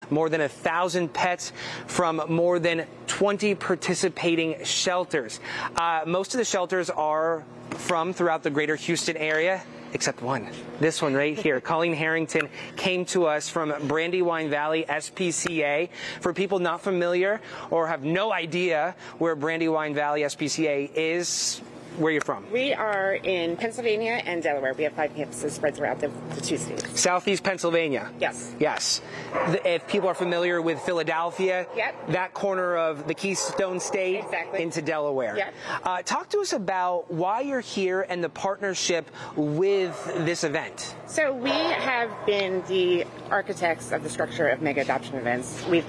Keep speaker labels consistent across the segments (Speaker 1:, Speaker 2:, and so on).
Speaker 1: more than 1,000 pets from more than 20 participating shelters. Most of the shelters are from throughout the greater Houston area, except one. This one right here. Colleen Harrington came to us from Brandywine Valley SPCA. For people not familiar or have no idea where Brandywine Valley SPCA is, where you're from?
Speaker 2: We are in Pennsylvania and Delaware. We have 5 campuses spread throughout the 2 states.
Speaker 1: Southeast Pennsylvania?
Speaker 2: Yes.
Speaker 1: Yes. If people are familiar with Philadelphia,
Speaker 2: yep,
Speaker 1: that corner of the Keystone State,
Speaker 2: exactly,
Speaker 1: into Delaware.
Speaker 2: Yep.
Speaker 1: Talk to us about why you're here and the partnership with this event.
Speaker 2: So we have been the architects of the structure of mega adoption events. We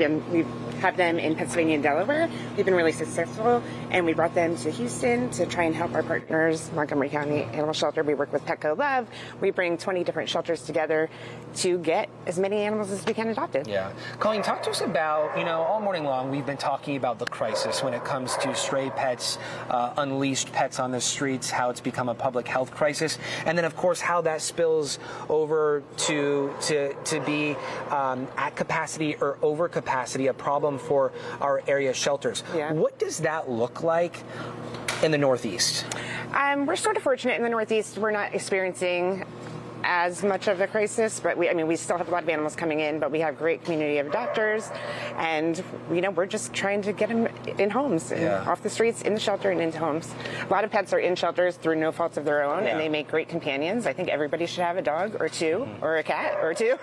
Speaker 2: have them in Pennsylvania and Delaware. We've been really successful, and we brought them to Houston to try and help our partners, Montgomery County Animal Shelter. We work with Petco Love. We bring 20 different shelters together to get as many animals as we can adopted.
Speaker 1: Yeah. Colleen, talk to us about, all morning long we've been talking about the crisis when it comes to stray pets, unleashed pets on the streets, how it's become a public health crisis, and then of course how that spills over to be at capacity or over capacity, a problem for our area shelters.
Speaker 2: Yeah.
Speaker 1: What does that look like in the Northeast?
Speaker 2: We're sort of fortunate in the Northeast. We're not experiencing as much of a crisis, but we still have a lot of animals coming in, but we have a great community of adopters, and we're just trying to get them in homes, and off the streets, in the shelter, and into homes. A lot of pets are in shelters through no faults of their own, and they make great companions. I think everybody should have a dog or 2, or a cat or 2,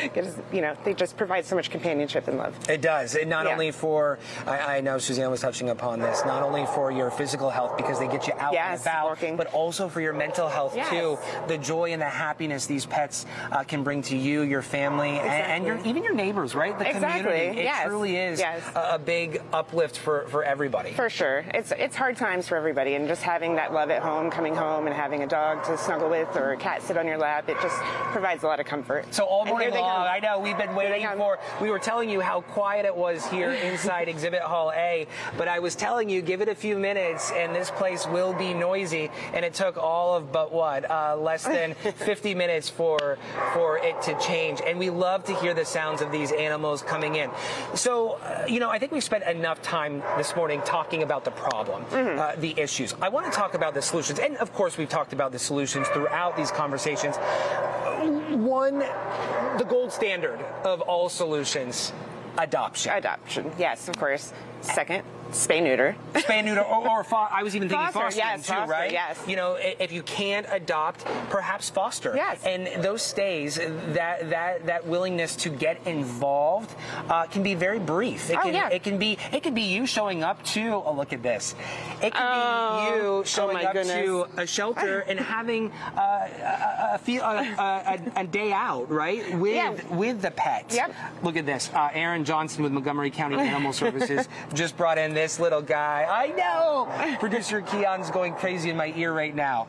Speaker 2: because they just provide so much companionship and love.
Speaker 1: It does. It not only for, I know Suzanne was touching upon this, not only for your physical health because they get you out and about,
Speaker 2: walking,
Speaker 1: but also for your mental health too. The joy and the happiness these pets can bring to you, your family, and even your neighbors, right? The community. It truly is a big uplift for everybody.
Speaker 2: For sure. It's hard times for everybody, and just having that love at home, coming home and having a dog to snuggle with or a cat sit on your lap, it just provides a lot of comfort.
Speaker 1: So all morning long, I know we've been waiting we were telling you how quiet it was here inside Exhibit Hall A, but I was telling you, give it a few minutes and this place will be noisy, and it took all of less than 50 minutes for it to change, and we love to hear the sounds of these animals coming in. So, I think we've spent enough time this morning talking about the problem, the issues. I want to talk about the solutions, and of course we've talked about the solutions throughout these conversations. One, the gold standard of all solutions, adoption.
Speaker 2: Adoption, yes, of course. Second, spay neuter. Spay neuter,
Speaker 1: or I was even thinking fostering too, right?
Speaker 2: Yes.
Speaker 1: If you can't adopt, perhaps foster.
Speaker 2: Yes.
Speaker 1: And those stays, that willingness to get involved can be very brief. It can be you showing up to, look at this. It can be you showing up to a shelter and having a day out, right? With the pet.
Speaker 2: Yep.
Speaker 1: Look at this. Aaron Johnson with Montgomery County Animal Services just brought in this little guy. I know. Producer Keon's going crazy in my ear right now.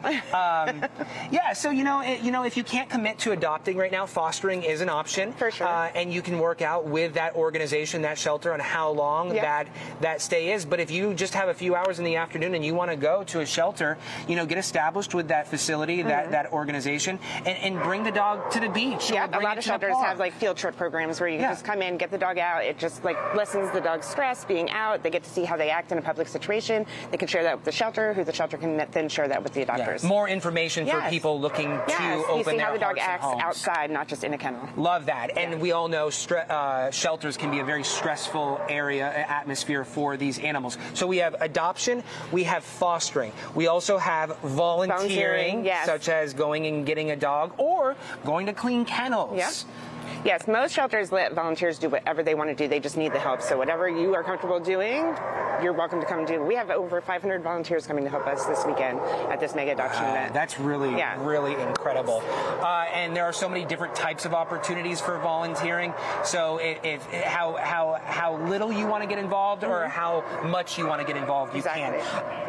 Speaker 1: So if you can't commit to adopting right now, fostering is an option.
Speaker 2: For sure.
Speaker 1: And you can work out with that organization, that shelter, on how long that stay is. But if you just have a few hours in the afternoon and you want to go to a shelter, get established with that facility, that organization, and bring the dog to the beach.
Speaker 2: Yeah, a lot of shelters have field trip programs where you can just come in, get the dog out. It just lessens the dog's stress being out. They get to see how they act in a public situation. They can share that with the shelter, who the shelter can then share that with the adopters.
Speaker 1: More information for people looking to open their hearts and homes.
Speaker 2: You see how the dog acts outside, not just in a kennel.
Speaker 1: Love that. And we all know shelters can be a very stressful atmosphere for these animals. So we have adoption, we have fostering. We also have volunteering, such as going and getting a dog or going to clean kennels.
Speaker 2: Yep. Yes, most shelters let volunteers do whatever they want to do. They just need the help. So whatever you are comfortable doing, you're welcome to come do. We have over 500 volunteers coming to help us this weekend at this mega adoption event.
Speaker 1: That's really incredible. And there are so many different types of opportunities for volunteering. So how little you want to get involved or how much you want to get involved, you can.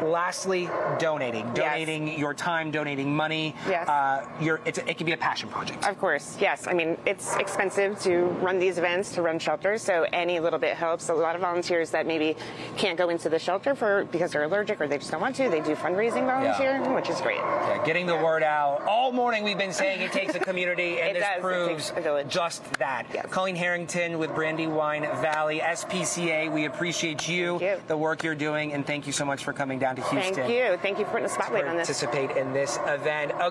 Speaker 1: Lastly, donating your time, donating money.
Speaker 2: Yes.
Speaker 1: It can be a passion project.
Speaker 2: Of course, yes. I mean, it's expensive expensive to run these events, to run shelters, so any little bit helps. A lot of volunteers that maybe can't go into the shelter because they're allergic or they just don't want to, they do fundraising volunteer, which is great.
Speaker 1: Yeah, getting the word out. All morning we've been saying it takes a community, and this proves just that.
Speaker 2: Yes.
Speaker 1: Colleen Harrington with Brandywine Valley SPCA, we appreciate you, the work you're doing, and thank you so much for coming down to Houston.
Speaker 2: Thank you. Thank you for putting the spotlight on this.
Speaker 1: Participate in this event.